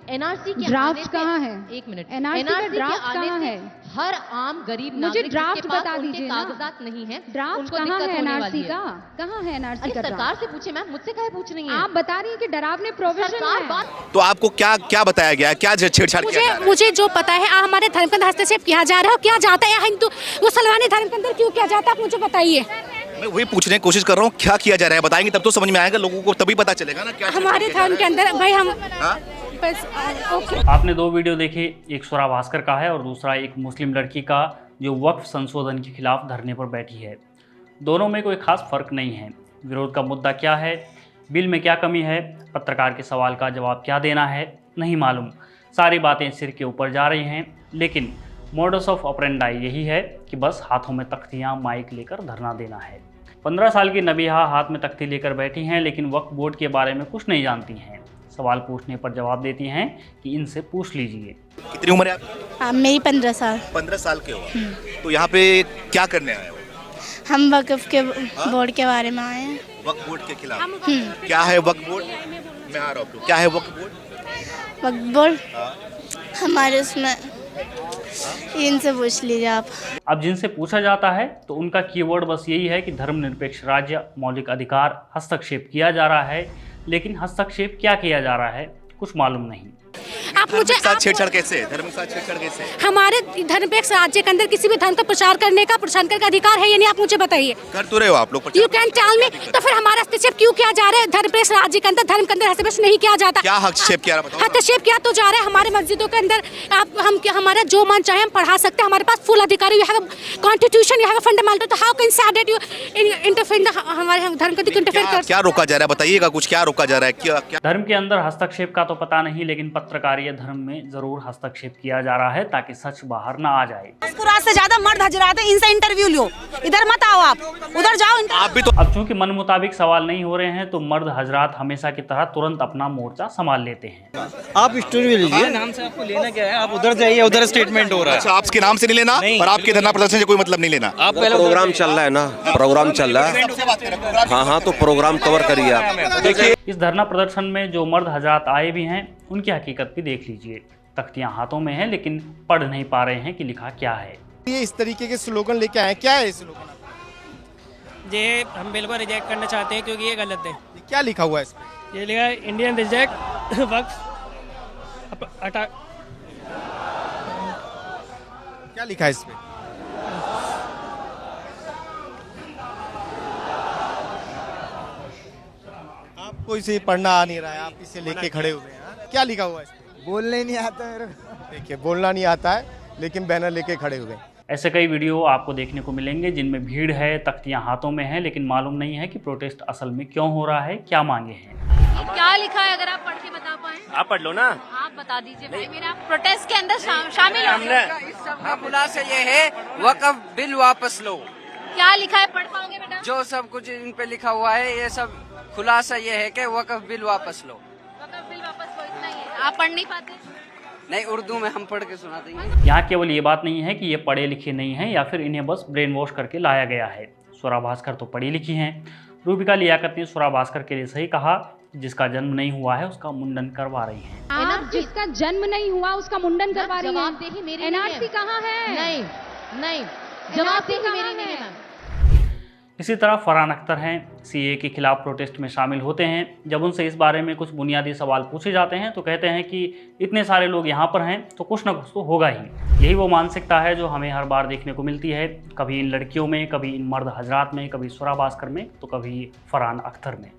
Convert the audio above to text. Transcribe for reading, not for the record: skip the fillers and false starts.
NRC के draft कहाँ है? एक मिनट, एनआरसी का ड्राफ्ट कहाँ है? हर आम गरीब मुझे नागरिक ड्राफ्ट जिसके पास बता उनके दीजिए ना। कागजात नहीं है, ड्राफ्ट उनको कहाँ दिक्कत है होने एनआरसी वाली है। का? कहाँ है एनआरसी अरे का सरकार ड्राफ्ट? से पूछे मैम, मुझसे काहे पूछ रही हैं? आप बता रही हैं कि डरावने प्रोविजन सरकार है। बात तो आपको क्या क्या बताया गया है, क्या छेड़छाड़ किया जा रहा है? मुझे जो पता है हमारे धर्म के अंदर हस्तक्षेप किया जा रहा है, क्या जाता है हिंदू मुसलमानी धर्म के अंदर क्यों किया जाता है, आप मुझे बताइए। मैं वही पूछने की कोशिश कर रहा हूँ, क्या किया जा रहा है बताएंगे तब तो समझ में आएगा लोगों को, तभी पता चलेगा ना क्या हमारे धर्म के अंदर भाई हम हाँ? बस ओके। आपने दो वीडियो देखे, एक स्वरा भास्कर का है और दूसरा एक मुस्लिम लड़की का जो वक्फ संशोधन के खिलाफ धरने पर बैठी है। दोनों में कोई खास फर्क नहीं है। विरोध का मुद्दा क्या है, बिल में क्या कमी है, पत्रकार के सवाल का जवाब क्या देना है, नहीं मालूम। सारी बातें सिर के ऊपर जा रही हैं, लेकिन मोडस ऑफ ऑपरेंडाई यही है कि बस हाथों में तख्तियाँ माइक लेकर धरना देना है। 15 साल की नबीहा हाथ में तख्ती लेकर बैठी हैं, लेकिन वक्फ बोर्ड के बारे में कुछ नहीं जानती हैं। सवाल पूछने पर जवाब देती हैं कि इनसे पूछ लीजिए। कितनी उम्र है आपकी? मेरी 15 साल। 15 साल के हो। तो यहाँ पे क्या करने आए हो? हम वक्फ के बोर्ड के बारे में आए हैं। वक्फ बोर्ड के खिलाफ? क्या है वक्फ बोर्ड? मैं आ रहा हूँ, क्या है वक्फ बोर्ड? वक्फ बोर्ड हमारे उसमें इनसे पूछ लीजिए आप। अब जिनसे पूछा जाता है तो उनका कीवर्ड बस यही है कि धर्मनिरपेक्ष राज्य, मौलिक अधिकार, हस्तक्षेप किया जा रहा है। लेकिन हस्तक्षेप क्या किया जा रहा है कुछ मालूम नहीं। आप मुझे छेड़छाड़ कैसे? धर्म के साथ छेड़छाड़ कैसे? हमारे धर्मनिरपेक्ष राज्य के अंदर किसी भी धर्म का प्रचार करने का अधिकार है या नहीं, आप मुझे बताइए। कर तो रहे हो आप लोग। You can tell me. तो फिर हमारा हस्तक्षेप क्यों किया जा रहा है? धर्मनिरपेक्ष राज्य के अंदर धर्म के अंदर हस्तक्षेप नहीं किया जाता। क्या हस्तक्षेप किया? हस्तक्षेप किया तो जा रहा है हमारे मस्जिदों के अंदर। आप हम हमारा जो मन चाहे हम पढ़ा सकते हैं, हमारे पास फुल अधिकार। You have constitution, you have fundamental. तो how can say that you interfere हमारे धर्म को इंटरफेयर कर? क्या रोका जा रहा है बताइएगा, कुछ क्या रोका जा रहा है? क्या धर्म के अंदर हस्तक्षेप का तो पता नहीं, लेकिन पत्रकारीय धर्म में जरूर हस्तक्षेप किया जा रहा है ताकि सच बाहर ना आ जाए। कुरान से ज्यादा मर्द हजरात हैं, इनसे इंटरव्यू लो। इधर मत आओ, आप उधर जाओ। आप भी तो अब चूंकि मन मुताबिक सवाल नहीं हो रहे हैं तो मर्द हजरात हमेशा की तरह तुरंत अपना मोर्चा संभाल लेते हैं। आप स्टूडियो लीजिए, नाम से आपको लेना क्या है? आप उधर जाइए, उधर स्टेटमेंट हो रहा है। अच्छा, आपके नाम से नहीं लेना और आपके धरना प्रदर्शन से कोई मतलब नहीं लेना। आप पहले प्रोग्राम चल रहा है ना, प्रोग्राम चल रहा है। हाँ, तो प्रोग्राम कवर करिए आप। देखिए, इस धरना प्रदर्शन में जो मर्द हजरात आए भी हैं उनकी हकीकत भी देख लीजिए। तख्तियां हाथों में हैं लेकिन पढ़ नहीं पा रहे हैं कि लिखा क्या है। ये इस तरीके के स्लोगन लेके आए, क्या है स्लोगन? ये हम बिल को रिजेक्ट करना चाहते हैं क्योंकि ये गलत है। क्या लिखा हुआ है इसमें? ये लिखा है इंडियन रिजेक्ट वक्फ हटा। क्या लिखा है इसमें? आपको इसे पढ़ना आ नहीं रहा है, आप इसे लेके खड़े हुए हैं। क्या लिखा हुआ है इसमें? बोलने नहीं आता मेरे को। देखिए, बोलना नहीं आता है लेकिन बैनर लेके खड़े हुए। ऐसे कई वीडियो आपको देखने को मिलेंगे जिनमें भीड़ है, तख्तियां हाथों में हैं, लेकिन मालूम नहीं है कि प्रोटेस्ट असल में क्यों हो रहा है, क्या मांगे हैं। क्या लिखा है अगर आप पढ़ के बता पाए? आप पढ़ लो ना। आप बता दीजिए भाई, मेरा प्रोटेस्ट के अंदर शामिल हो। खुलासा ये है, वक्फ बिल वापस लो। क्या लिखा है, पढ़ पाओगे बेटा? जो सब कुछ इन पे लिखा हुआ है, ये सब खुलासा ये है कि वक्फ बिल वापस लो। वक्फ बिल वापस लो, इतना ही है। आप पढ़ नहीं पाते? नहीं, उर्दू में हम पढ़ के सुना देंगे। यहाँ केवल ये बात नहीं है कि ये पढ़े लिखे नहीं हैं या फिर इन्हें बस ब्रेन वॉश करके लाया गया है। स्वरा भास्कर तो पढ़ी लिखी हैं। रूबिका लियाकत ने स्वरा भास्कर के लिए सही कहा, जिसका जन्म नहीं हुआ है उसका मुंडन करवा रही हैं। आप जिसका जन्म नहीं हुआ उसका मुंडन करवा रही हैं। जवाबदेही मेरी एनआरसी कहाँ है? नहीं, जवाबदेही मेरी नहीं है। इसी तरह फरहान अख्तर हैं, सीए के खिलाफ प्रोटेस्ट में शामिल होते हैं। जब उनसे इस बारे में कुछ बुनियादी सवाल पूछे जाते हैं तो कहते हैं कि इतने सारे लोग यहाँ पर हैं तो कुछ ना कुछ तो होगा ही। यही वो मानसिकता है जो हमें हर बार देखने को मिलती है, कभी इन लड़कियों में, कभी इन मर्द हजरात में, कभी स्वरा भास्कर में, तो कभी फरहान अख्तर में।